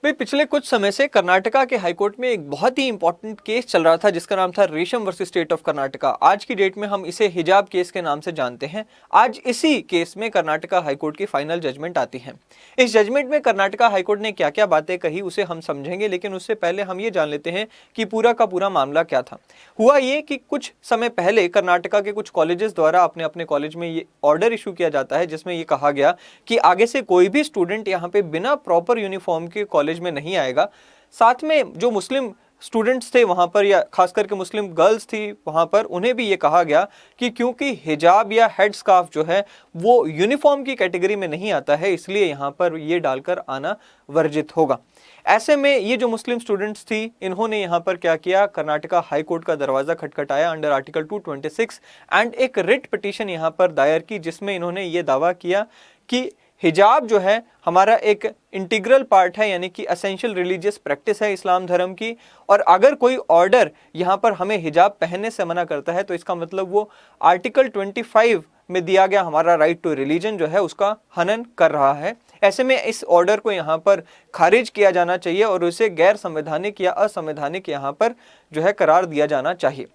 भाई पिछले कुछ समय से कर्नाटका के हाईकोर्ट में एक बहुत ही इंपॉर्टेंट केस चल रहा था जिसका नाम था रेशम वर्सेस स्टेट ऑफ कर्नाटका। आज की डेट में हम इसे हिजाब केस के नाम से जानते हैं। आज इसी केस में कर्नाटका हाईकोर्ट की फाइनल जजमेंट आती है। इस जजमेंट में कर्नाटका हाईकोर्ट ने क्या क्या बातें कही उसे हम समझेंगे, लेकिन उससे पहले हम ये जान लेते हैं कि पूरा का पूरा मामला क्या था। हुआ ये कि कुछ समय पहले कर्नाटका के कुछ कॉलेजेस द्वारा अपने अपने कॉलेज में ये ऑर्डर इशू किया जाता है जिसमें ये कहा गया कि आगे से कोई भी स्टूडेंट यहाँ पे बिना प्रॉपर यूनिफॉर्म के कॉलेज में नहीं आएगा। साथ में जो मुस्लिम स्टूडेंट्स थे वहां पर, या खास करके मुस्लिम गर्ल्स थी वहां पर, उन्हें भी ये कहा गया कि क्योंकि हिजाब या हेड स्कार्फ जो है वो यूनिफॉर्म की कैटेगरी में नहीं आता है, इसलिए यहां पर ये डालकर आना वर्जित होगा। ऐसे में ये जो मुस्लिम स्टूडेंट्स थी इन्होंने यहाँ पर क्या किया, कर्नाटका हाई कोर्ट का दरवाजा खटखटाया अंडर आर्टिकल 226 एंड एक रिट पिटीशन यहाँ पर दायर की जिसमें इन्होंने ये दावा किया कि हिजाब जो है हमारा एक इंटीग्रल पार्ट है, यानी कि एसेंशियल रिलीजियस प्रैक्टिस है इस्लाम धर्म की, और अगर कोई ऑर्डर यहाँ पर हमें हिजाब पहनने से मना करता है तो इसका मतलब वो आर्टिकल 25 में दिया गया हमारा राइट टू रिलीजन जो है उसका हनन कर रहा है। ऐसे में इस ऑर्डर को यहाँ पर खारिज किया जाना चाहिए और उसे गैर संवैधानिक या असंवैधानिक यहाँ पर जो है करार दिया जाना चाहिए।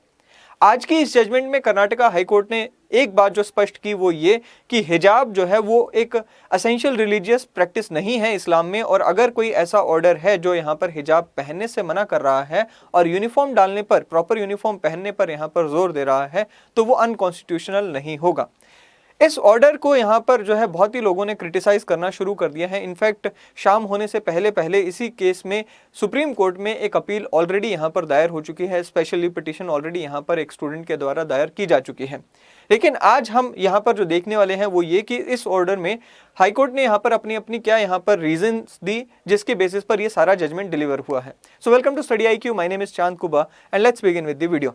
आज की इस जजमेंट में कर्नाटका हाईकोर्ट ने एक बात जो स्पष्ट की वो ये कि हिजाब जो है वो एक एसेंशियल रिलीजियस प्रैक्टिस नहीं है इस्लाम में, और अगर कोई ऐसा ऑर्डर है जो यहाँ पर हिजाब पहनने से मना कर रहा है और यूनिफॉर्म डालने पर, प्रॉपर यूनिफॉर्म पहनने पर यहाँ पर जोर दे रहा है तो वो अनकॉन्स्टिट्यूशनल नहीं होगा। इस ऑर्डर को यहाँ पर जो है बहुत ही लोगों ने क्रिटिसाइज करना शुरू कर दिया है। इनफैक्ट शाम होने से पहले पहले इसी केस में सुप्रीम कोर्ट में एक अपील ऑलरेडी यहाँ पर दायर हो चुकी है। स्पेशली पिटीशन ऑलरेडी यहाँ पर एक स्टूडेंट के द्वारा दायर की जा चुकी है। लेकिन आज हम यहाँ पर जो देखने वाले हैं वो ये कि इस ऑर्डर में हाईकोर्ट ने यहाँ पर अपनी अपनी क्या यहाँ पर रीजंस दी जिसके बेसिस पर ये सारा जजमेंट डिलीवर हुआ है। So welcome to study IQ, my name is Chand Kuba and let's begin with the video.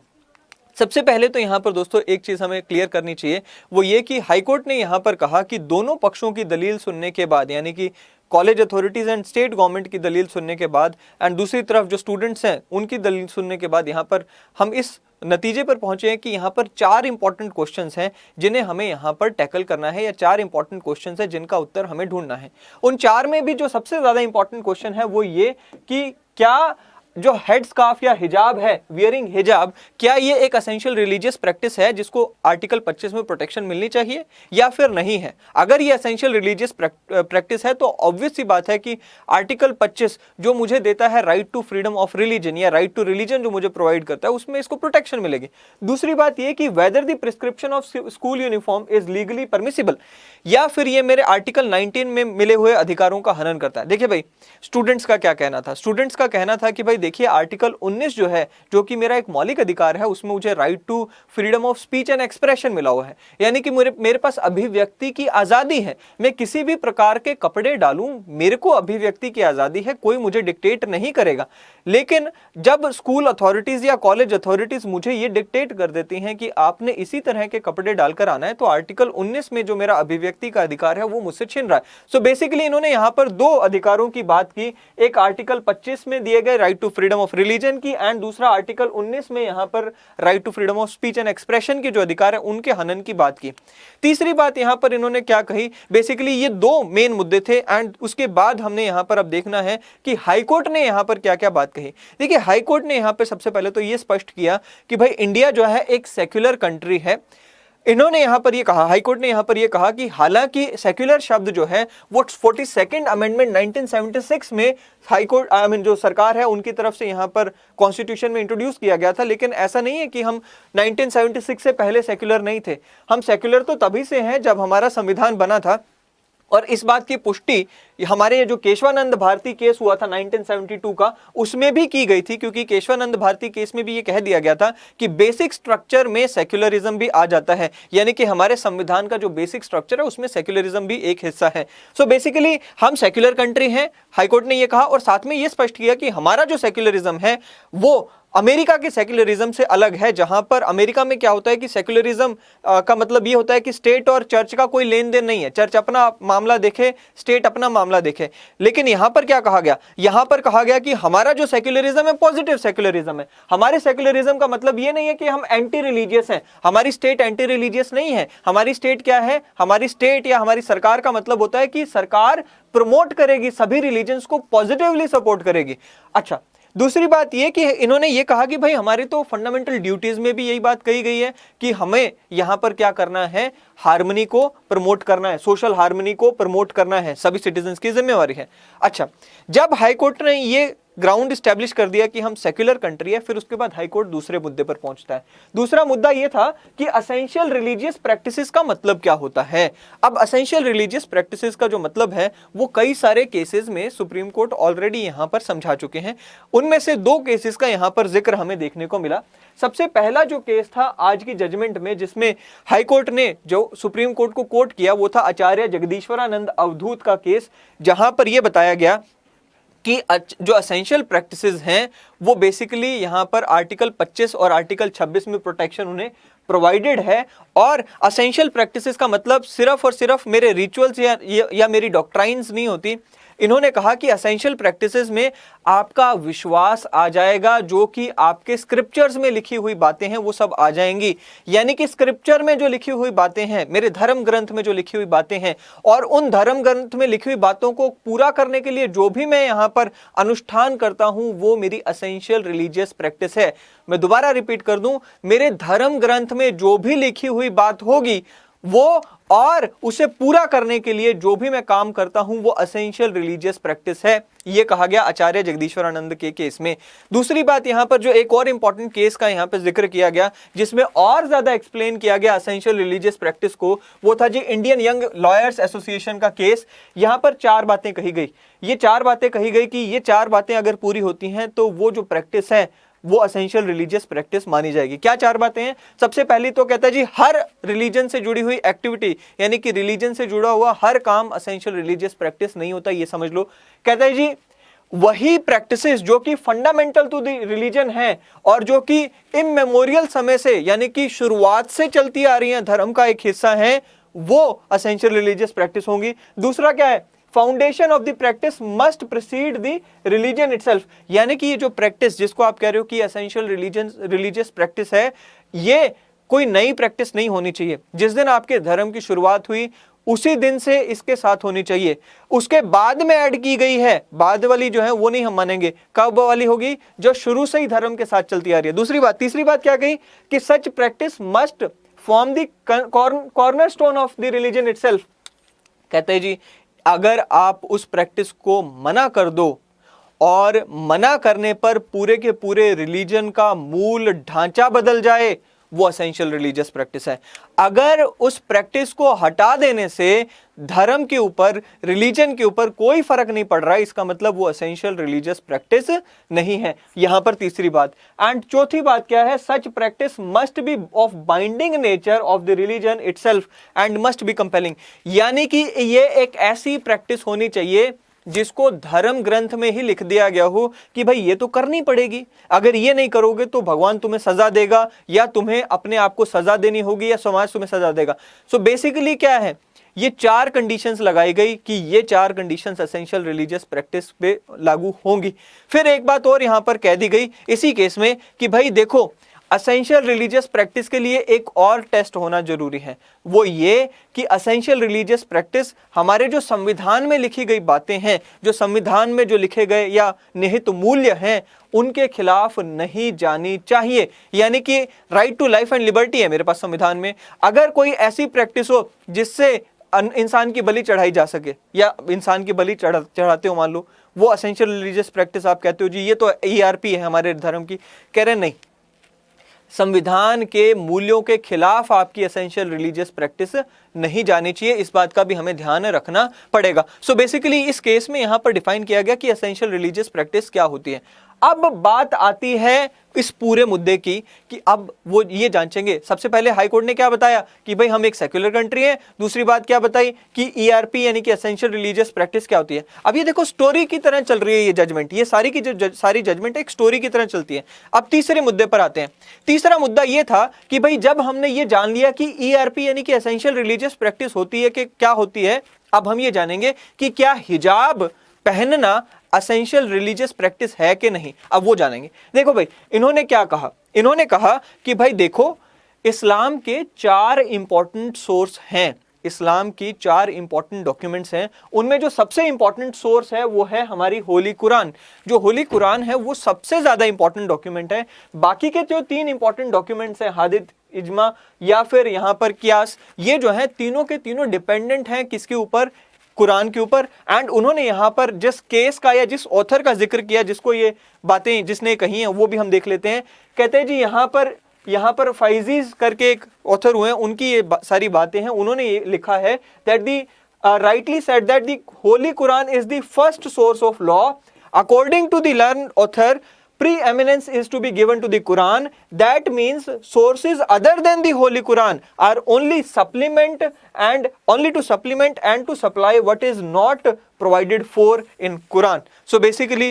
सबसे पहले तो यहाँ पर दोस्तों एक चीज हमें क्लियर करनी चाहिए, वो ये कि हाईकोर्ट ने यहाँ पर कहा कि दोनों पक्षों की दलील सुनने के बाद, यानी कि college authorities and state government की दलील सुनने के बाद एंड दूसरी तरफ जो स्टूडेंट्स हैं उनकी दलील सुनने के बाद यहाँ पर हम इस नतीजे पर पहुंचे हैं कि यहाँ पर 4 इंपॉर्टेंट क्वेश्चंस हैं जिन्हें हमें यहाँ पर टैकल करना है, या 4 इंपॉर्टेंट क्वेश्चंस हैं जिनका उत्तर हमें ढूंढना है। उन 4 में भी जो सबसे ज्यादा इंपॉर्टेंट क्वेश्चन है वो ये कि क्या जो हेड स्कार्फ या हिजाब है, वियरिंग हिजाब, क्या ये एक एसेंशियल रिलीजियस प्रैक्टिस है जिसको आर्टिकल 25 में प्रोटेक्शन मिलनी चाहिए या फिर नहीं है। अगर ये एसेंशियल रिलीजियस प्रैक्टिस है तो ऑब्वियस सी बात है कि आर्टिकल 25 जो मुझे देता है right to freedom of religion या राइट टू रिलीजन जो मुझे प्रोवाइड करता है उसमें इसको प्रोटेक्शन मिलेगी। दूसरी बात ये कि whether the prescription of school uniform is legally permissible, या फिर ये मेरे आर्टिकल 19 में मिले हुए अधिकारों का हनन करता है। देखिए भाई, स्टूडेंट्स का क्या कहना था, स्टूडेंट्स का कहना था कि भाई देखिए आर्टिकल 19 जो है, जो कि मेरा एक मौलिक अधिकार है, उसमें मुझे right to freedom of speech and expression मिला हुआ है, यानी कि मेरे पास अभिव्यक्ति की आजादी है, मैं किसी भी प्रकार के कपड़े डालूं, मेरे को अभिव्यक्ति की आजादी है, कोई मुझे डिक्टेट नहीं करेगा। लेकिन जब स्कूल अथॉरिटीज या कॉलेज अथॉरिटीज मुझे ये डिक्टेट कर देती हैं कि आपने इसी तरह के कपड़े डालकर आना है, तो आर्टिकल 19 में जो मेरा अभिव्यक्ति का अधिकार है वो मुझसे छीन रहा है। सो बेसिकली इन्होंने यहां पर 2 अधिकारों की बात की, एक आर्टिकल 25 में दिए गए right to freedom of religion की, एंड दूसरा आर्टिकल 19 में यहां पर right to freedom of speech and expression के जो अधिकार है उनके हनन की बात की। तीसरी बात यहां पर इन्होंने क्या कही, बेसिकली ये 2 मेन मुद्दे थे, एंड उसके बाद हमने यहां पर अब देखना है कि हाईकोर्ट ने यहां पर क्या क्या बात कही। देखिए, हाईकोर्ट ने यहां पर सबसे पहले तो ये स्पष्ट किया कि भाई इंडिया जो है एक सेक्युलर कंट्री है। इन्होंने यहां पर ये कहा, हाईकोर्ट ने यहां पर ये कहा कि हालांकि सेक्युलर शब्द जो है वो 42nd अमेंडमेंट 1976 में हाईकोर्ट जो सरकार है उनकी तरफ से यहां पर कॉन्स्टिट्यूशन में इंट्रोड्यूस किया गया था, लेकिन ऐसा नहीं है कि हम 1976 से पहले सेक्युलर नहीं थे। हम सेक्युलर तो तभी से हैं जब हमारा संविधान बना था, और इस बात की पुष्टि हमारे जो केशवानंद भारती केस हुआ था 1972 का, उसमें भी की गई थी, क्योंकि केशवानंद भारती केस में भी ये कह दिया गया था कि बेसिक स्ट्रक्चर में सेक्युलरिज्म भी आ जाता है, यानी कि हमारे संविधान का जो बेसिक स्ट्रक्चर है उसमें सेक्युलरिज्म भी एक हिस्सा है। सो बेसिकली हम सेक्युलर कंट्री हैं, हाईकोर्ट ने ये कहा, और साथ में ये स्पष्ट किया कि हमारा जो सेक्युलरिज्म है वो अमेरिका के सेक्युलरिज्म से अलग है, जहां पर अमेरिका में क्या होता है कि सेक्युलरिज्म का मतलब ये होता है कि स्टेट और चर्च का कोई लेन देन नहीं है, चर्च अपना मामला देखे, स्टेट अपना मामला देखे। लेकिन यहां पर क्या कहा गया, यहां पर कहा गया कि हमारा जो सेक्युलरिज्म है पॉजिटिव सेक्युलरिज्म है। हमारे सेक्युलरिज्म का मतलब ये नहीं है कि हम एंटी रिलीजियस हैं, हमारी स्टेट एंटी रिलीजियस नहीं है। हमारी स्टेट क्या है, हमारी स्टेट या हमारी सरकार का मतलब होता है कि सरकार प्रमोट करेगी, सभी रिलीजन्स को पॉजिटिवली सपोर्ट करेगी। अच्छा, दूसरी बात यह कि इन्होंने ये कहा कि भाई हमारी तो फंडामेंटल ड्यूटीज में भी यही बात कही गई है कि हमें यहां पर क्या करना है, हार्मनी को प्रमोट करना है, सोशल हार्मनी को प्रमोट करना है, सभी सिटीजन्स की जिम्मेवारी है। अच्छा, जब हाई कोर्ट ने ये ग्राउंड स्टैब्लिश कर दिया कि हम सेक्युलर कंट्री है, फिर उसके बाद हाई कोर्ट दूसरे मुद्दे पर पहुंचता है। दूसरा मुद्दा यह था कि असेंशियल रिलीजियस प्रैक्टिसेस का मतलब क्या होता है। अब असेंशियल रिलीजियस प्रैक्टिसेस का जो मतलब है वो कई सारे केसेस में सुप्रीम कोर्ट ऑलरेडी यहां पर समझा चुके हैं। उनमें से दो केसेस का यहां पर जिक्र हमें देखने को मिला। सबसे पहला जो केस था आज की जजमेंट में, जिसमें हाई कोर्ट ने जो सुप्रीम कोर्ट को कोट किया, वो था आचार्य जगदीश्वरानंद अवधूत का केस, जहां पर यह बताया गया कि जो असेंशियल प्रैक्टिसेस हैं वो बेसिकली यहाँ पर आर्टिकल 25 और आर्टिकल 26 में प्रोटेक्शन उन्हें प्रोवाइडेड है। और असेंशियल प्रैक्टिसेस का मतलब सिर्फ और सिर्फ मेरे रिचुअल्स या मेरी डॉक्ट्राइन्स नहीं होती। इन्होंने कहा कि असेंशियल प्रैक्टिसेस में आपका विश्वास आ जाएगा, जो कि आपके स्क्रिप्चर्स में लिखी हुई बातें हैं वो सब आ जाएंगी। यानी कि स्क्रिप्चर में जो लिखी हुई बातें हैं, मेरे धर्म ग्रंथ में जो लिखी हुई बातें हैं, और उन धर्म ग्रंथ में लिखी हुई बातों को पूरा करने के लिए जो भी मैं यहाँ पर अनुष्ठान करता हूं वो मेरी असेंशियल रिलीजियस प्रैक्टिस है। मैं दोबारा रिपीट कर दूं, मेरे धर्म ग्रंथ में जो भी लिखी हुई बात होगी वो, और उसे पूरा करने के लिए जो भी मैं काम करता हूं वो असेंशियल रिलीजियस प्रैक्टिस है। यह कहा गया आचार्य जगदीश्वरानंद के केस में। दूसरी बात, यहां पर जो एक और इंपॉर्टेंट केस का यहां पर जिक्र किया गया, जिसमें और ज्यादा एक्सप्लेन किया गया असेंशियल रिलीजियस प्रैक्टिस को, वो था जी इंडियन यंग लॉयर्स एसोसिएशन का केस। यहां पर चार बातें कही गई। ये चार बातें कही गई कि ये चार बातें अगर पूरी होती हैं तो वो जो प्रैक्टिस है वो असेंशियल रिलीजियस प्रैक्टिस मानी जाएगी। क्या चार बातें हैं? सबसे पहली तो कहता है जी हर रिलीजन से जुड़ी हुई एक्टिविटी, यानी कि रिलीजन से जुड़ा हुआ हर काम असेंशियल रिलीजियस प्रैक्टिस नहीं होता, ये समझ लो। कहता है जी वही प्रैक्टिसेस जो कि फंडामेंटल टू द रिलीजन है और जो कि इममेमोरियल समय से, यानी कि शुरुआत से चलती आ रही है, धर्म का एक हिस्सा है, वो असेंशियल रिलीजियस प्रैक्टिस होंगी। दूसरा क्या है? Foundation of the practice must preceded the religion itself, यानी कि ये जो प्रैक्टिस जिसको आप कह रहे हो कि एसेंशियल रिलीजियस प्रैक्टिस है, ये कोई नई प्रैक्टिस नहीं होनी चाहिए। जिस दिन आपके धर्म की शुरुआत हुई उसी दिन से इसके साथ होनी चाहिए। उसके बाद में ऐड की गई है, बाद वाली जो है वो नहीं हम मानेंगे। कब वाली होगी? जो शुरू से ही धर्म के साथ चलती आ रही है। दूसरी बात, तीसरी बात क्या कही कि such practice must form the cornerstone of the religion itself. कहते हैं जी अगर आप उस प्रैक्टिस को मना कर दो और मना करने पर पूरे के पूरे रिलीजन का मूल ढांचा बदल जाए, वो असेंशियल रिलीजियस प्रैक्टिस है। अगर उस प्रैक्टिस को हटा देने से धर्म के ऊपर, रिलीजन के ऊपर कोई फर्क नहीं पड़ रहा है, इसका मतलब वो असेंशियल रिलीजियस प्रैक्टिस नहीं है। यहां पर तीसरी बात। एंड चौथी बात क्या है? Such practice must be of binding nature of the religion itself and must be compelling, यानी कि ये एक ऐसी प्रैक्टिस होनी चाहिए जिसको धर्म ग्रंथ में ही लिख दिया गया हो कि भाई ये तो करनी पड़ेगी, अगर ये नहीं करोगे तो भगवान तुम्हें सजा देगा, या तुम्हें अपने आप को सजा देनी होगी, या समाज तुम्हें सजा देगा। सो बेसिकली क्या है, ये चार कंडीशंस लगाई गई कि ये चार कंडीशंस एसेंशियल रिलीजियस प्रैक्टिस पे लागू होंगी। फिर एक बात और यहां पर कह दी गई इसी केस में कि भाई देखो, असेंशियल रिलीजियस प्रैक्टिस के लिए एक और टेस्ट होना जरूरी है। वो ये कि असेंशियल रिलीजियस प्रैक्टिस हमारे जो संविधान में लिखी गई बातें हैं, जो संविधान में जो लिखे गए या निहित मूल्य हैं, उनके खिलाफ नहीं जानी चाहिए। यानी कि right to life and liberty है मेरे पास संविधान में। अगर कोई ऐसी प्रैक्टिस हो जिससे इंसान की बलि चढ़ाई जा सके, या इंसान की बलि चढ़ाते हो, मान लो वो असेंशियल रिलीजियस प्रैक्टिस आप कहते हो जी ये तो ERP है हमारे धर्म की, कह रहे नहीं, संविधान के मूल्यों के खिलाफ आपकी एसेंशियल रिलीजियस प्रैक्टिस नहीं जानी चाहिए, इस बात का भी हमें ध्यान रखना पड़ेगा। सो बेसिकली इस केस में यहां पर डिफाइन किया गया कि एसेंशियल रिलीजियस प्रैक्टिस क्या होती है। अब बात आती है इस पूरे मुद्दे की कि अब वो ये जांचेंगे। सबसे पहले हाई कोर्ट ने क्या बताया कि भाई हम एक सेक्युलर कंट्री है, दूसरी बात क्या बताई कि ईआरपी यानी कि एसेंशियल रिलीजियस प्रैक्टिस क्या होती है। अब ये देखो स्टोरी की तरह चल रही है ये जजमेंट, ये सारी की सारी जजमेंट एक स्टोरी की तरह चलती है। अब तीसरे मुद्दे पर आते हैं। तीसरा मुद्दा ये था कि भाई जब हमने ये जान लिया कि ईआरपी यानी कि एसेंशियल रिलीजियस प्रैक्टिस होती है कि क्या होती है, अब हम ये जानेंगे कि क्या हिजाब पहनना एसेंशियल रिलीजियस प्रैक्टिस है कि नहीं, अब वो जानेंगे। देखो भाई इन्होंने क्या कहा, इन्होंने कहा कि भाई देखो इस्लाम के 4 इंपॉर्टेंट सोर्स हैं, इस्लाम की 4 इंपॉर्टेंट डॉक्यूमेंट्स हैं, उनमें जो सबसे इंपॉर्टेंट सोर्स है वो है हमारी होली कुरान। जो होली कुरान है वो सबसे ज्यादा इंपॉर्टेंट डॉक्यूमेंट है। बाकी के जो 3 इंपॉर्टेंट डॉक्यूमेंट्स हैं, हादिथ, इजमा या फिर यहां पर कियास, ये जो है तीनों के तीनों डिपेंडेंट हैं किसके ऊपर, कुरान के ऊपर। एंड उन्होंने यहां पर जिस केस का या जिस ऑथर का जिक्र किया, जिसको ये बातें जिसने कही हैं वो भी हम देख लेते हैं। कहते हैं जी यहां पर फाइजीज करके एक ऑथर हुए हैं, उनकी ये सारी बातें हैं। उन्होंने ये लिखा है that the rightly said that the holy Quran is the first source of law according to the learned author. Preeminence is to be given to the Quran. That means sources other than the Holy Quran are only supplement and only to supplement and to supply what is not provided for in Quran. So basically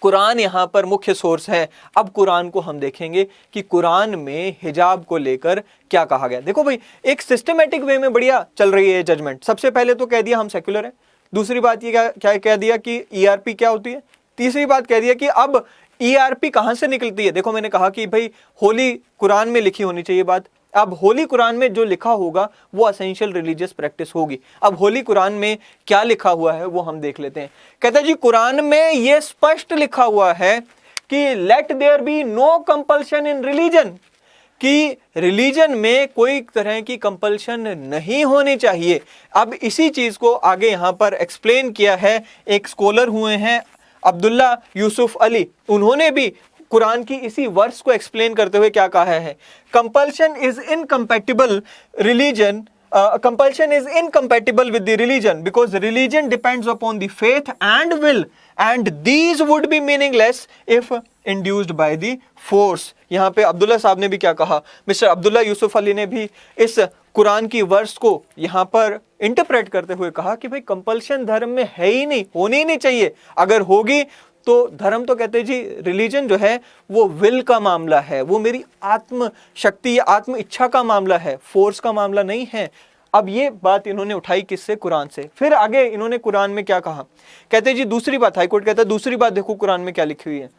Quran यहाँ पर मुख्य source है। अब कुरान को हम देखेंगे कि कुरान में हिजाब को लेकर क्या कहा गया। देखो भाई एक सिस्टमेटिक वे में बढ़िया चल रही है जजमेंट। सबसे पहले तो कह दिया हम सेक्युलर है, दूसरी बात ये क्या कह दिया कि ईआरपी क्या होती है, तीसरी बात कह दिया कि अब ईआरपी कहां से निकलती है। देखो मैंने कहा कि भाई होली कुरान में लिखी होनी चाहिए बात। अब होली कुरान में जो लिखा होगा वो एसेंशियल रिलीजियस प्रैक्टिस होगी। अब होली कुरान में क्या लिखा हुआ है वो हम देख लेते हैं। कहता है जी कुरान में ये स्पष्ट लिखा हुआ है कि let there be no compulsion in religion, कि रिलीजन में कोई तरह की कंपल्शन नहीं होनी चाहिए। अब इसी चीज को आगे यहां पर एक्सप्लेन किया है, एक स्कॉलर हुए हैं अब्दुल्ला यूसुफ अली, उन्होंने भी कुरान की इसी वर्स को एक्सप्लेन करते हुए क्या कहा है, compulsion is incompatible religion, compulsion is incompatible with the religion because religion depends upon the faith and will and these would be meaningless if induced by the force। यहाँ पे अब्दुल्ला साहब ने भी क्या कहा, मिस्टर अब्दुल्ला यूसुफ अली ने भी इस कुरान की वर्स को यहाँ पर इंटरप्रेट करते हुए कहा कि भाई कंपल्शन धर्म में है ही नहीं, होनी ही नहीं चाहिए। अगर होगी तो धर्म तो कहते हैं जी रिलीजन जो है वो विल का मामला है, वो मेरी आत्म शक्ति या आत्म इच्छा का मामला है, फोर्स का मामला नहीं है। अब ये बात इन्होंने उठाई किससे, कुरान से। फिर आगे इन्होंने कुरान में क्या कहा, कहते हैं जी दूसरी बात, हाईकोर्ट कहता है दूसरी बात देखो कुरान में क्या लिखी हुई है।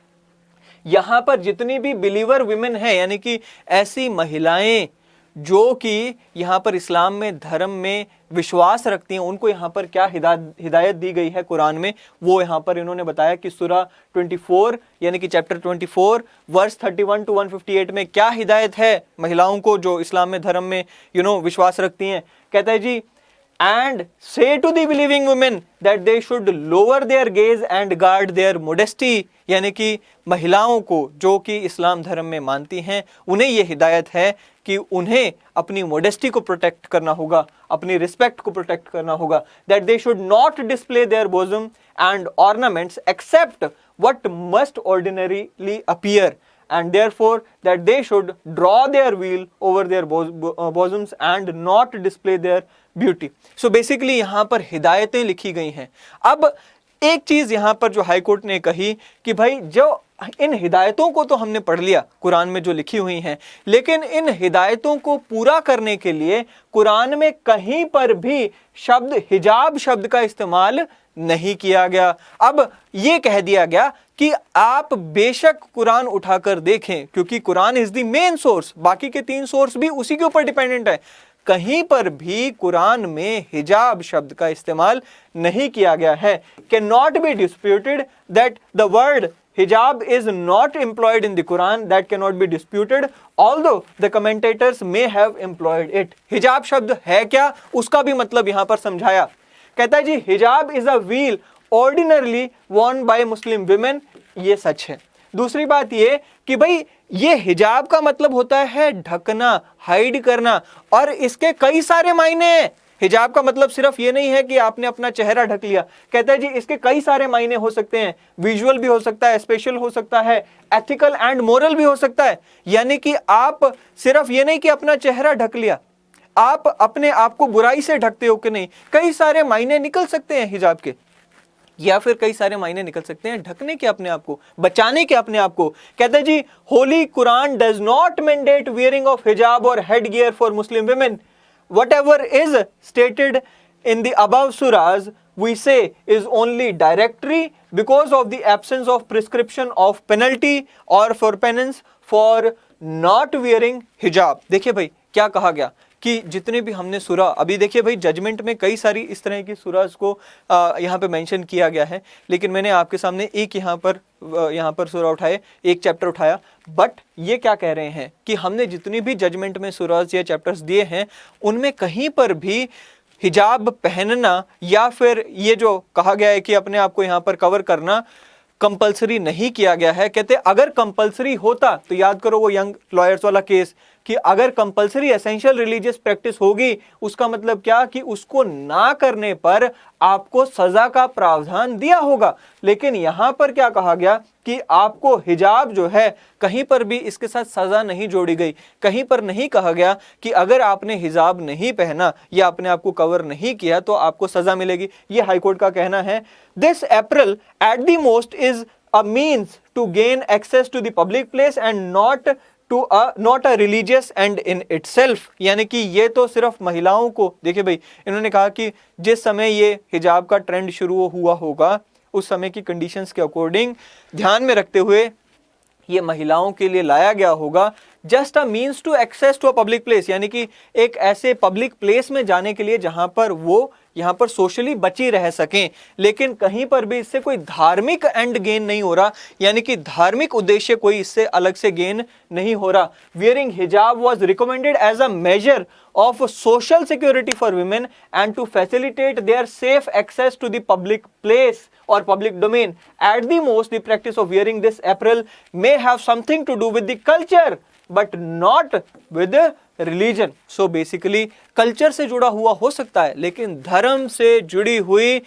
यहां पर जितनी भी बिलीवर विमेन है यानी कि ऐसी महिलाएं जो कि यहाँ पर इस्लाम में धर्म में विश्वास रखती हैं, उनको यहाँ पर क्या हिदायत दी गई है कुरान में, वो यहाँ पर इन्होंने बताया कि सूरा 24 यानी कि चैप्टर 24 वर्स 31 to 158 में क्या हिदायत है महिलाओं को जो इस्लाम में धर्म में विश्वास रखती हैं। कहता है जी and say to the believing women that they should lower their gaze and guard their modesty, यानी कि महिलाओं को जो कि इस्लाम धर्म में मानती हैं उन्हें यह हिदायत है कि उन्हें अपनी मोडेस्टी को प्रोटेक्ट करना होगा, अपनी रिस्पेक्ट को प्रोटेक्ट करना होगा। that they should not display their bosom and ornaments except what must ordinarily appear and therefore that they should draw their veil over their bosoms and not display their beauty. So basically यहां पर हिदायतें लिखी गई हैं। अब एक चीज यहां पर जो हाई कोर्ट ने कही कि भाई जो इन हिदायतों को तो हमने पढ़ लिया कुरान में जो लिखी हुई हैं, लेकिन इन हिदायतों को पूरा करने के लिए कुरान में कहीं पर भी शब्द हिजाब शब्द का इस्तेमाल नहीं किया गया। अब ये कह दिया गया कि आप बेशक कुरान उठाकर देखें क्योंकि Quran is the main source, बाकी के 3 सोर्स भी उसी के ऊपर डिपेंडेंट है। कहीं पर भी कुरान में हिजाब शब्द का इस्तेमाल नहीं किया गया है। Can not be disputed that the word hijab is not employed in the Quran, that cannot be disputed, although the commentators may have employed it। हिजाब शब्द है क्या उसका भी मतलब यहां पर समझाया। कहता है जी हिजाब is a veil ordinarily worn by Muslim women, ये सच है। दूसरी बात ये कि भाई ये हिजाब का मतलब होता है ढकना, हाइड करना, और इसके कई सारे मायने हैं। हिजाब का मतलब सिर्फ ये नहीं है कि आपने अपना चेहरा ढक लिया। कहता है जी इसके कई सारे मायने हो सकते हैं, विजुअल भी हो सकता है, स्पेशल हो सकता है, एथिकल एंड मोरल भी हो सकता है। यानी कि आप सिर्फ ये नहीं कि अपना चेहरा ढक लिया, आप अपने आप को बुराई से ढकते हो कि नहीं, कई सारे मायने निकल सकते हैं हिजाब के, या फिर कई सारे मायने निकल सकते हैं ढकने के, अपने आप को बचाने के, अपने आप को। कहते हैं जी holy Quran does not mandate wearing of hijab और head gear for Muslim women. Whatever is stated in the above surahs, we say is only directory because of the absence of prescription of penalty or for penance for not wearing hijab. देखिए भाई क्या कहा गया कि जितने भी हमने सूरा, अभी देखिए भाई जजमेंट में कई सारी इस तरह की सूराज को यहाँ पे मेंशन किया गया है, लेकिन मैंने आपके सामने एक यहाँ पर सूरा उठाए, एक चैप्टर उठाया। बट ये क्या कह रहे हैं कि हमने जितनी भी जजमेंट में सूराज या चैप्टर्स दिए हैं उनमें कहीं पर भी हिजाब पहनना या फिर ये जो कहा गया है कि अपने आप को यहाँ पर कवर करना कंपलसरी नहीं किया गया है। कहते अगर कंपलसरी होता तो याद करो वो यंग लॉयर्स वाला केस, कि अगर कंपलसरी एसेंशियल रिलीजियस प्रैक्टिस होगी उसका मतलब क्या कि उसको ना करने पर आपको सजा का प्रावधान दिया होगा। लेकिन यहां पर क्या कहा गया कि आपको हिजाब जो है कहीं पर भी इसके साथ सजा नहीं जोड़ी गई, कहीं पर नहीं कहा गया कि अगर आपने हिजाब नहीं पहना या अपने आप को कवर नहीं किया तो आपको सजा मिलेगी। ये हाईकोर्ट का कहना है। This apparel at the most is a means to gain access to the public place and not a religious end in itself. यानी कि ये तो सिर्फ महिलाओं को, देखिए भाई इन्होंने कहा कि जिस समय ये हिजाब का ट्रेंड शुरू हुआ होगा उस समय की कंडीशंस के अकॉर्डिंग ध्यान में रखते हुए ये महिलाओं के लिए लाया गया होगा। Just a means to access to a public place, यानी कि एक ऐसे पब्लिक प्लेस में जाने के लिए जहां पर वो यहाँ पर सोशली बची रह सकें, लेकिन कहीं पर भी इससे कोई धार्मिक एंड गेन नहीं हो रहा, यानी कि धार्मिक उद्देश्य कोई इससे अलग से गेन नहीं हो रहा। Wearing hijab was recommended as a measure of social security for women and to facilitate their safe access to the public place or public domain. At the most, the practice of wearing this apparel may have something to do with the culture but not with the religion. So basically culture से जुड़ा हुआ हो सकता है, लेकिन धर्म से जुड़ी हुई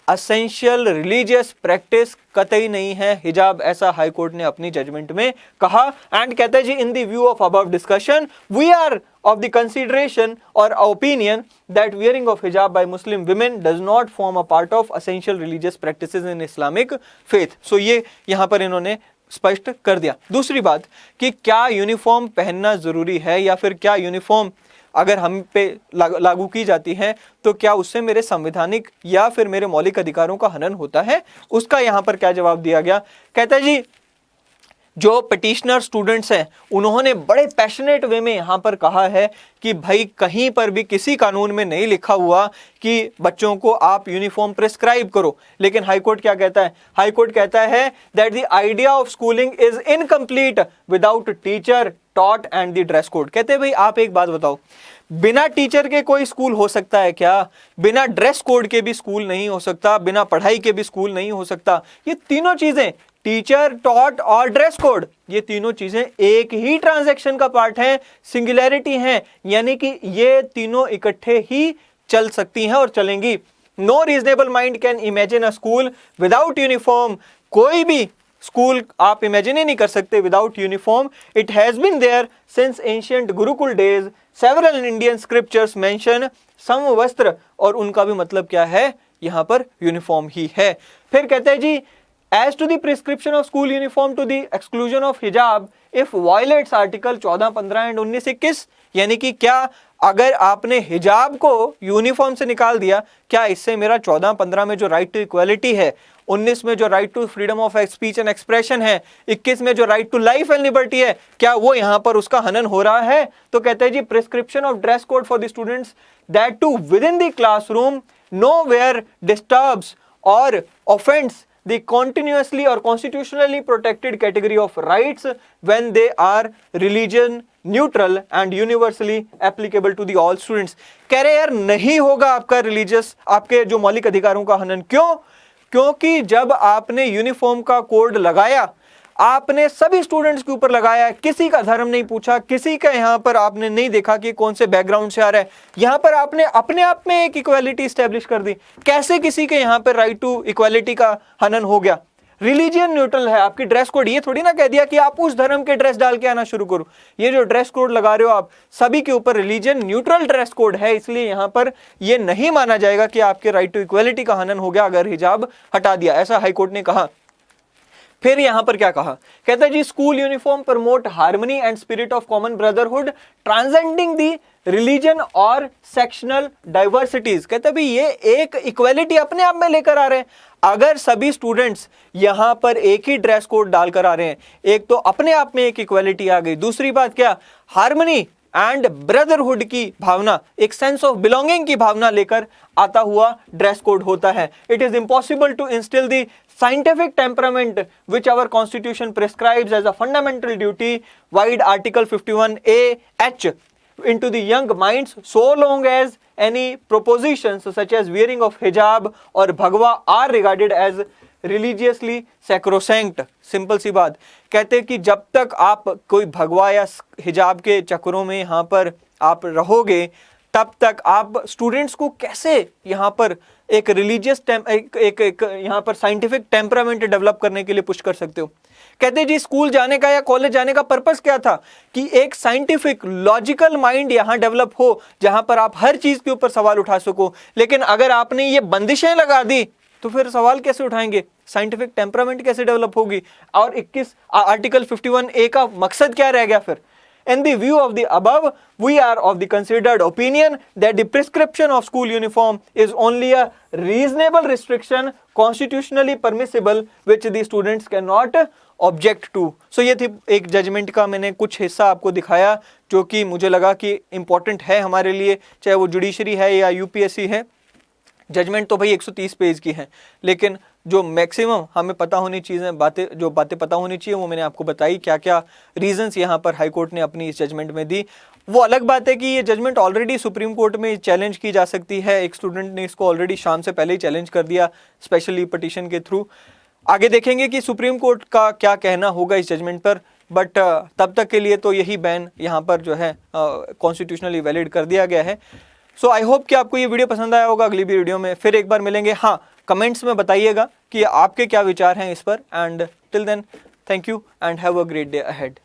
असेंशियल रिलीजियस प्रैक्टिस कतई नहीं है हिजाब, ऐसा हाई कोर्ट ने अपनी जजमेंट में कहा। एंड कहते हैं जी in the view of above discussion we are of the consideration or opinion that wearing of hijab by Muslim women does not form a part of essential religious practices in Islamic faith. So ये यहाँ पर इन्होंने स्पष्ट कर दिया। दूसरी बात कि क्या यूनिफॉर्म पहनना जरूरी है या फिर क्या यूनिफॉर्म अगर हम पे लागू की जाती है तो क्या उससे मेरे संवैधानिक या फिर मेरे मौलिक अधिकारों का हनन होता है, उसका यहाँ पर क्या जवाब दिया गया। कहता है जी जो पिटिशनर स्टूडेंट्स हैं उन्होंने बड़े पैशनेट वे में यहाँ पर कहा है कि भाई कहीं पर भी किसी कानून में नहीं लिखा हुआ कि बच्चों को आप यूनिफॉर्म प्रिस्क्राइब करो। लेकिन हाईकोर्ट क्या कहता है, हाईकोर्ट कहता है that the idea of schooling is incomplete without teacher taught and the dress code. कहते हैं भाई आप एक बात बताओ, बिना टीचर के कोई स्कूल हो सकता है क्या? बिना ड्रेस कोड के भी स्कूल नहीं हो सकता, बिना पढ़ाई के भी स्कूल नहीं हो सकता। ये तीनों चीजें, टीचर, टॉट और ड्रेस कोड, ये तीनों चीजें एक ही ट्रांजैक्शन का पार्ट हैं, सिंगुलैरिटी हैं, यानी कि ये तीनों इकट्ठे ही चल सकती हैं और चलेंगी। No reasonable mind can imagine a school without uniform. कोई भी स्कूल आप इमेजिन ही नहीं कर सकते without uniform. It has been there since ancient gurukul days. Several Indian scriptures mention समवस्त्र, और उनका भी मतलब क्या है, यहां पर यूनिफॉर्म ही है। फिर कहते हैं जी as to the prescription of school uniform to the exclusion of hijab if violates article 14, 15 and 19, 21, यानी कि क्या अगर आपने हिजाब को यूनिफॉर्म से निकाल दिया, क्या इससे मेरा 14, 15 में जो राइट टू इक्वालिटी है, 19 में जो right to freedom of speech and expression है, 21 में जो right to life and liberty है, क्या वो यहाँ पर उसका हनन हो रहा है? तो कहते हैं जी prescription of dress code for the students that too within the classroom nowhere disturbs और offends the continuously or constitutionally protected category of rights when they are religion neutral and universally applicable to the all students। कह रहे यार नहीं होगा आपका religious, आपके जो मौलिक अधिकारों का हनन। क्यों? क्योंकि जब आपने यूनिफॉर्म का कोड लगाया, आपने सभी स्टूडेंट्स के ऊपर लगाया, किसी का धर्म नहीं पूछा, किसी का यहाँ पर आपने नहीं देखा कि कौन से बैकग्राउंड से आ रहा है। यहाँ पर आपने अपने आप में एक इक्वालिटी स्टैब्लिश कर दी। कैसे किसी के यहाँ पर राइट टू इक्वालिटी का हनन हो गया? रिलीजियन न्यूट्रल है आपकी ड्रेस कोड। ये थोड़ी ना कह दिया कि आप उस धर्म के ड्रेस डाल के आना शुरू करो। ये जो ड्रेस कोड लगा रहे हो आप, सभी के ऊपर रिलीजियन न्यूट्रल ड्रेस कोड है, इसलिए यहां पर ये नहीं माना जाएगा कि आपके राइट टू इक्वालिटी का हनन हो गया अगर हिजाब हटा दिया, ऐसा हाईकोर्ट ने कहा। फिर यहां पर क्या कहा? कहता है जी, school uniform promote harmony and spirit of common brotherhood transcending the religion और सेक्शनल डाइवर्सिटीज। कहते भाई ये एक इक्वालिटी अपने आप में लेकर आ रहे हैं। अगर सभी स्टूडेंट्स यहां पर एक ही ड्रेस कोड डालकर आ रहे हैं, एक तो अपने आप में एक इक्वालिटी आ गई, दूसरी बात क्या, हार्मनी एंड ब्रदरहुड की भावना, एक सेंस ऑफ बिलोंगिंग की भावना लेकर आता हुआ ड्रेस कोड होता है। It is impossible to instill the scientific temperament which our constitution prescribes as a fundamental duty vide article 51A(h) into the young minds so long as any propositions such as wearing of hijab or bhagwa are regarded as religiously sacrosanct। Simple सी बात, कहते कि जब तक आप कोई भगवा या हिजाब के चक्करों में यहाँ पर आप रहोगे, तब तक आप स्टूडेंट्स को कैसे यहाँ पर एक रिलीजियस एक यहाँ पर साइंटिफिक टेम्परामेंट डेवलप करने के लिए पुश कर सकते हो। कहते जी, स्कूल जाने का या कॉलेज जाने का पर्पस क्या था? कि एक साइंटिफिक लॉजिकल माइंड यहाँ डेवलप हो, जहां पर आप हर चीज के ऊपर सवाल उठा सको। लेकिन अगर आपने ये बंदिशें लगा दी तो फिर सवाल कैसे उठाएंगे? साइंटिफिक टेम्परामेंट कैसे डेवलप होगी? और 21 आर्टिकल 51A का मकसद क्या रह गया फिर? In the view of the above, we are of the considered opinion that the prescription of school uniform is only a reasonable restriction constitutionally permissible which the students cannot object to। So ये थी एक judgement का मैंने कुछ हिस्सा आपको दिखाया जो कि मुझे लगा कि इम्पोर्टेंट है हमारे लिए, चाहे वो जुडिशरी है या यूपीएससी है। जजमेंट तो भाई 130 पेज की है, लेकिन जो मैक्सिमम हमें पता होनी चीज़ें बातें पता होनी चाहिए वो मैंने आपको बताई। क्या क्या रीजंस यहाँ पर हाई कोर्ट ने अपनी इस जजमेंट में दी। वो अलग बात है कि ये जजमेंट ऑलरेडी सुप्रीम कोर्ट में चैलेंज की जा सकती है। एक स्टूडेंट ने इसको ऑलरेडी शाम से पहले ही चैलेंज कर दिया स्पेशली पटिशन के थ्रू। आगे देखेंगे कि सुप्रीम कोर्ट का क्या कहना होगा इस जजमेंट पर, बट तब तक के लिए तो यही बैन यहाँ पर जो है कॉन्स्टिट्यूशनली वैलिड कर दिया गया है। सो आई होप कि आपको ये वीडियो पसंद आया होगा। अगली वीडियो में फिर एक बार मिलेंगे। हाँ, कमेंट्स में बताइएगा कि आपके क्या विचार हैं इस पर। And till then, thank you and have a great day ahead.